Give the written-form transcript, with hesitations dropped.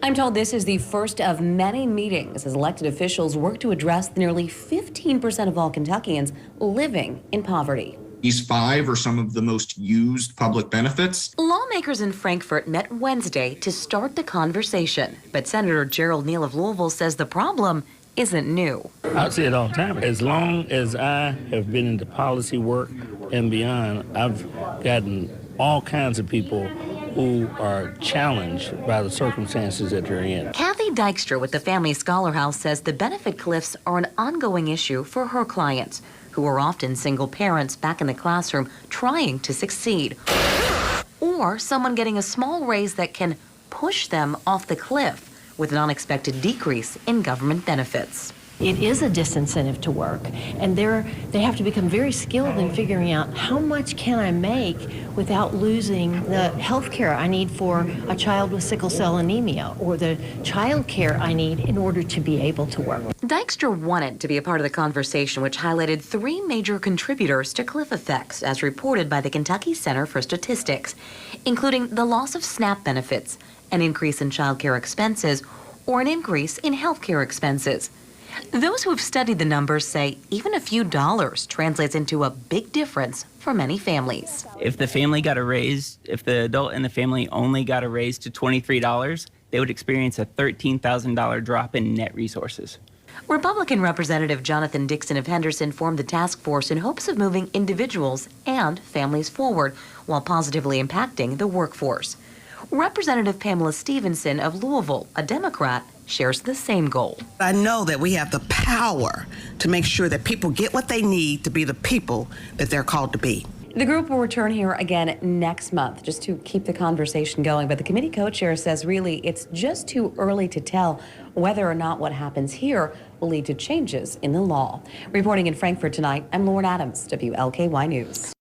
I'm told this is the first of many meetings as elected officials work to address the nearly 15% of all Kentuckians living in poverty. These five are some of the most used public benefits. Lawmakers in Frankfort met Wednesday to start the conversation, but Senator Gerald Neal of Louisville says the problem isn't new. I see it all the time. As long as I have been into policy work and beyond, I've gotten all kinds of people who are challenged by the circumstances that they're in. Kathy Dykstra with the Family Scholar House says the benefit cliffs are an ongoing issue for her clients, who are often single parents back in the classroom trying to succeed, or someone getting a small raise that can push them off the cliff with an unexpected decrease in government benefits. It is a disincentive to work, and they have to become very skilled in figuring out how much can I make without losing the health care I need for a child with sickle cell anemia, or the child care I need in order to be able to work. Dykstra wanted to be a part of the conversation, which highlighted three major contributors to cliff effects, as reported by the Kentucky Center for Statistics, including the loss of SNAP benefits, an increase in child care expenses, or an increase in health care expenses. Those who have studied the numbers say even a few dollars translates into a big difference for many families. If the family got a raise, if the adult in the family only got a raise to $23, they would experience a $13,000 drop in net resources. Republican Representative Jonathan Dixon of Henderson formed the task force in hopes of moving individuals and families forward while positively impacting the workforce. Representative Pamela Stevenson of Louisville, a Democrat, shares the same goal. I know that we have the power to make sure that people get what they need to be the people that they're called to be. The group will return here again next month just to keep the conversation going. But the committee co-chair says really it's just too early to tell whether or not what happens here will lead to changes in the law. Reporting in Frankfort tonight, I'm Lauren Adams, WLKY News.